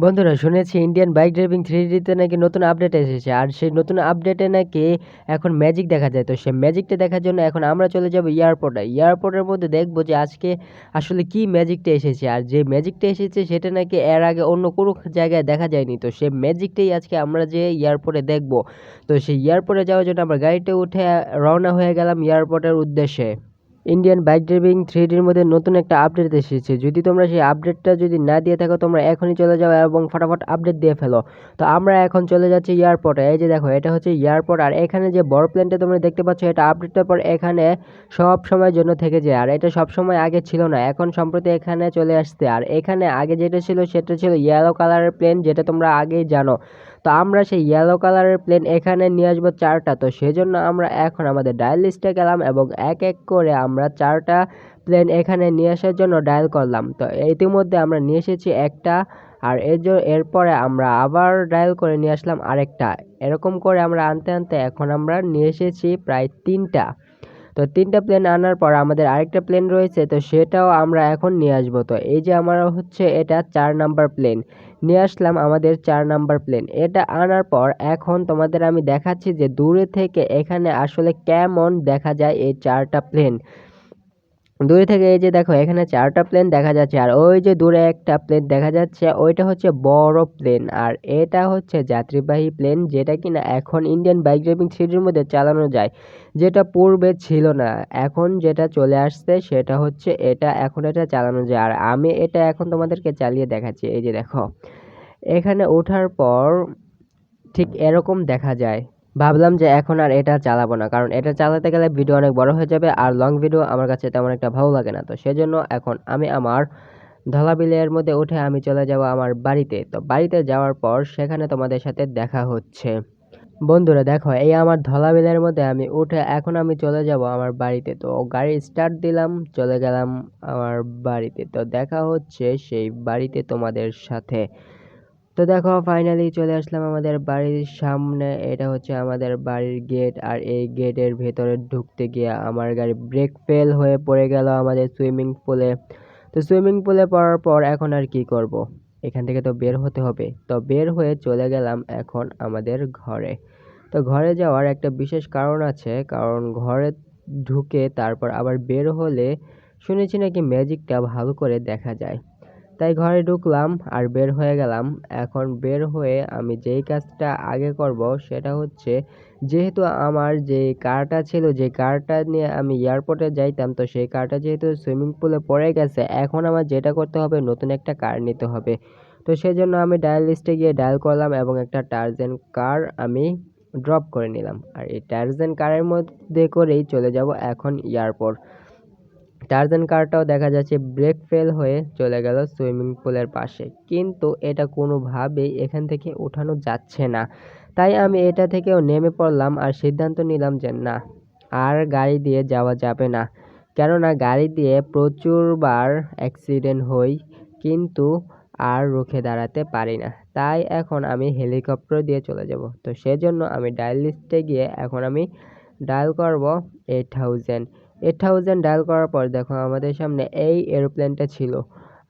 বন্ধুরা শুনেছি Indian bike driving 3D-তে নাকি নতুন আপডেট এসেছে। আর সেই নতুন আপডেটে নাকি এখন ম্যাজিক দেখা যায়। তো সেই ম্যাজিকটা দেখার জন্য এখন আমরা চলে যাব এয়ারপোর্টে। এয়ারপোর্টের মধ্যে দেখব যে আজকে আসলে কি ম্যাজিকটা এসেছে। আর যে ম্যাজিকটা এসেছে সেটা নাকি এর আগে অন্য কোনো জায়গায় দেখা যায়নি। তো সেই ম্যাজিকটাই আজকে আমরা যে এয়ারপোর্টে দেখব। তো সেই এয়ারপোর্টে যাওয়ার জন্য আমরা গাড়িতে উঠে রওনা হয়ে গেলাম এয়ারপোর্টের উদ্দেশ্যে। ইন্ডিয়ান বাইক ড্রাইভিং 3Dর মধ্যে নতুন একটা আপডেট এসেছে। যদি তোমরা সেই আপডেটটা যদি না দিয়ে থাকো তোমরা এখনই চলে যাও এবং ফটাফট আপডেট দিয়ে ফেলো। তো আমরা এখন চলে যাচ্ছি এয়ারপোর্টে। এই যে দেখো এটা হচ্ছে এয়ারপোর্ট, আর এখানে যে বড় প্লেনটা তোমরা দেখতে পাচ্ছ এটা আপডেটের পর এখানে সব সময়ের জন্য থেকে যায়। আর এটা সব সময় আগে ছিল না, এখন সম্প্রতি এখানে চলে আসছে। আর এখানে আগে যেটা ছিল সেটা ছিল ইয়েলো কালারের প্লেন, যেটা তোমরা আগেই জানো। তো আমরা সেই ইয়েলো কালারের প্লেন এখানে নিয়ে আসবো 4টা। তো সেজন্য আমরা এখন আমাদের ডায়াল লিস্টে গেলাম এবং এক এক করে আমরা 4টা প্লেন এখানে নিয়ে আসার জন্য ডায়াল করলাম। তো ইতিমধ্যে আমরা নিয়ে এসেছি একটা, আর এরপরে আমরা আবার ডায়াল করে নিয়ে আসলাম আরেকটা। এরকম করে আমরা আনতে আনতে এখন আমরা নিয়ে এসেছি প্রায় 3টা। তো 3টা প্লেন আনার পর আমাদের আরেকটা প্লেন রয়েছে, তো সেটাও আমরা এখন নিয়ে আসবো। তো এই যে আমার হচ্ছে এটা 4 নাম্বার প্লেন নিয়ে আসলাম, আমাদের 4 নাম্বার প্লেন। এটা আনার পর এখন তোমাদের আমি দেখাচ্ছি যে দূরে থেকে এখানে আসলে কেমন দেখা যায় এই 4টা প্লেন। দূরে থেকে এই যে দেখো এখানে 4টা প্লেন দেখা যাচ্ছে, আর ওই যে দূরে একটা প্লেন দেখা যাচ্ছে ওইটা হচ্ছে বড় প্লেন। আর এটা হচ্ছে যাত্রীবাহী প্লেন, যেটা কিনা এখন ইন্ডিয়ান বাইক ড্রাইভিং 3Dর মধ্যে চালানো যায়, যেটা পূর্বে ছিল না। এখন যেটা চলে আসছে সেটা হচ্ছে এটা, এখন এটা চালানো যায়। আর আমি এটা এখন তোমাদেরকে চালিয়ে দেখাচ্ছি। এই যে দেখো এখানে ওঠার পর ঠিক এরকম দেখা যায়। ভাবলাম যে এখন আর এটা চালাবো না, কারণ এটা চালাতে গেলে ভিডিও অনেক বড় হয়ে যাবে, আর লং ভিডিও আমার কাছে তেমন একটা ভালো লাগে না। তো সেজন্য এখন আমি আমার ধলাবিলের মধ্যে উঠে আমি চলে যাব আমার বাড়িতে। তো বাড়িতে যাওয়ার পর সেখানে তোমাদের সাথে দেখা হচ্ছে। বন্ধুরা দেখো এই আমার ধলাবিলের মধ্যে আমি উঠে এখন আমি চলে যাব আমার বাড়িতে। তো গাড়ি স্টার্ট দিলাম, চলে গেলাম আমার বাড়িতে। তো দেখা হচ্ছে সেই বাড়িতে তোমাদের সাথে। তো দেখো ফাইনালি চলে আসলাম আমাদের বাড়ির সামনে। এটা হচ্ছে আমাদের বাড়ির গেট, আর এই গেটের ভেতরে ঢুকতে গিয়ে আমার গাড়ি ব্রেক ফেল হয়ে পড়ে গেল আমাদের সুইমিং পুলে। তো সুইমিং পুলে পড়ার পর এখন আর কি করব, এখান থেকে তো বের হতে হবে। তো বের হয়ে চলে গেলাম এখন আমাদের ঘরে। তো ঘরে যাওয়ার একটা বিশেষ কারণ আছে, কারণ ঘরে ঢুকে তারপর আবার বের হলে শুনেছি নাকি ম্যাজিকটা ভালো করে দেখা যায়। তাই ঘরে ঢুকলাম আর বের হয়ে গেলাম। এখন বের হয়ে আমি যেই কাজটা আগে করব সেটা হচ্ছে, যেহেতু আমার যে কারটা ছিল, যে কারটা নিয়ে আমি এয়ারপোর্টে যাইতাম, তো সেই কারটা যেহেতু সুইমিং পুলে পড়ে গেছে, এখন আমার যেটা করতে হবে নতুন একটা কার নিতে হবে। তো সেজন্য আমি ডায়াল লিস্টে গিয়ে ডায়াল করলাম এবং একটা টার্জেন কার আমি ড্রপ করে নিলাম। আর এই টার্জেন কারের মধ্যে করেই চলে যাব এখন এয়ারপোর্ট। টার্জান কারটাও দেখা যাচ্ছে ব্রেক ফেল হয়ে চলে গেল সুইমিং পুলের পাশে, কিন্তু এটা কোনোভাবেই এখান থেকে ওঠানো যাচ্ছে না। তাই আমি এটা থেকেও নেমে পড়লাম আর সিদ্ধান্ত নিলাম যে না, আর গাড়ি দিয়ে যাওয়া যাবে না। কেননা গাড়ি দিয়ে প্রচুরবার অ্যাক্সিডেন্ট হই, কিন্তু আর রুখে দাঁড়াতে পারি না। তাই এখন আমি হেলিকপ্টার দিয়ে চলে যাব। তো সেজন্য আমি ডায়াল লিস্টে গিয়ে এখন আমি ডায়াল করব 8000। 8000 ডায়াল করার পর দেখো আমাদের সামনে এই এরোপ্লেনটা ছিল।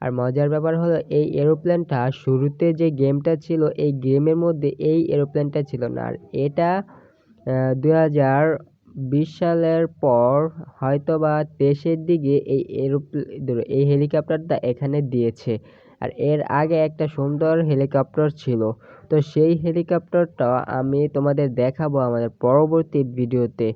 আর মজার ব্যাপার হলো এই এরোপ্লেনটা শুরুতে যে গেমটা ছিল এই গেমের মধ্যে এই এরোপ্লেনটা ছিল না। আর এটা 2020 সালের পর হয়তোবা 23-এর দিকে এই হেলিকপ্টারটা এখানে দিয়েছে। আর এর আগে একটা সুন্দর হেলিকপ্টার ছিল। তো সেই হেলিকপ্টারটা আমি তোমাদের দেখাবো আমাদের পরবর্তী ভিডিওতে।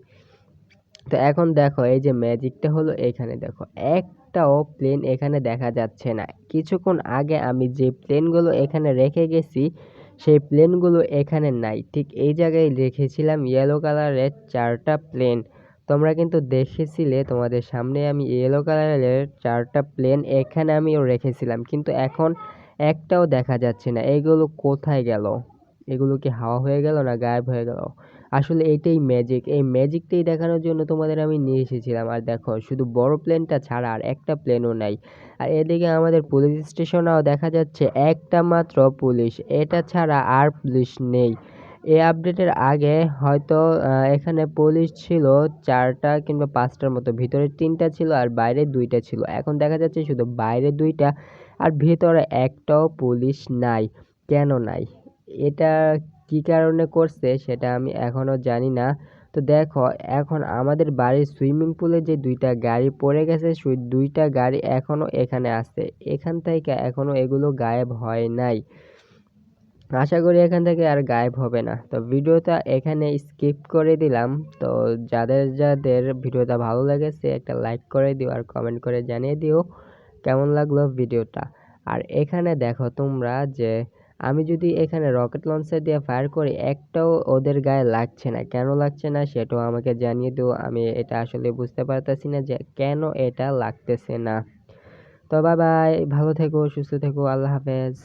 তো এখন দেখো এই যে ম্যাজিকটা হলো, এখানে দেখো একটাও প্লেন এখানে দেখা যাচ্ছে না। কিছুক্ষণ আগে আমি যে প্লেনগুলো এখানে রেখে গেছি সেই প্লেনগুলো এখানে নাই। ঠিক এই জায়গায় রেখেছিলাম ইয়েলো কালারের 4টা প্লেন। তোমরা কিন্তু দেখেছিলে, তোমাদের সামনে আমি ইয়েলো কালারের 4টা প্লেন এখানে আমিও রেখেছিলাম, কিন্তু এখন একটাও দেখা যাচ্ছে না। এগুলো কোথায় গেল? এগুলো কি হাওয়া হয়ে গেল না গায়েব হয়ে গেল? আসলে এইটাই ম্যাজিক, এই ম্যাজিকটাই দেখানোর জন্য তোমাদের আমি নিয়ে এসেছিলাম। আর দেখো শুধু বড় প্লেনটা ছাড়া আর একটা প্লেনও নাই। আর এদিকে আমাদের পুলিশ স্টেশনেও দেখা যাচ্ছে একটা মাত্র পুলিশ, এটা ছাড়া আর পুলিশ নেই। এই আপডেটের আগে হয়তো এখানে পুলিশ ছিল 4টা কিংবা 5টার মতো, ভিতরে 3টা ছিল আর বাইরে 2টা ছিল। এখন দেখা যাচ্ছে শুধু বাইরে 2টা আর ভেতরে একটাও পুলিশ নাই। কেন নাই? এটা কি কারণে করছে সেটা আমি এখনো জানি না। তো দেখো, এখন আমাদের বাড়ির সুইমিং পুলে যে ২টা গাড়ি পড়ে গেছে, সেই ২টা গাড়ি এখনো এখানে আছে। এখান থেকে এখনো এগুলো গায়েব হয় নাই। আশা করি এখান থেকে আর গায়েব হবে না। তো ভিডিওটা এখানে স্কিপ করে দিলাম। তো যাদের যাদের ভিডিওটা ভালো লেগেছে একটা লাইক করে দিও আর কমেন্ট করে জানিয়ে দিও কেমন লাগলো ভিডিওটা। আর এখানে দেখো তোমরা যে আমি যদি এখানে রকেট লঞ্চার দিয়ে ফায়ার করি, একটাও ওদের গায়ে লাগছে না। কেন লাগছে না সেটাও আমাকে জানিয়ে দিও। আমি এটা আসলে বুঝতে পারতেছি না যে কেন এটা লাগতেছে না। তো বাই বাই, ভালো থেকো, সুস্থ থেকো, আল্লাহ হাফেজ।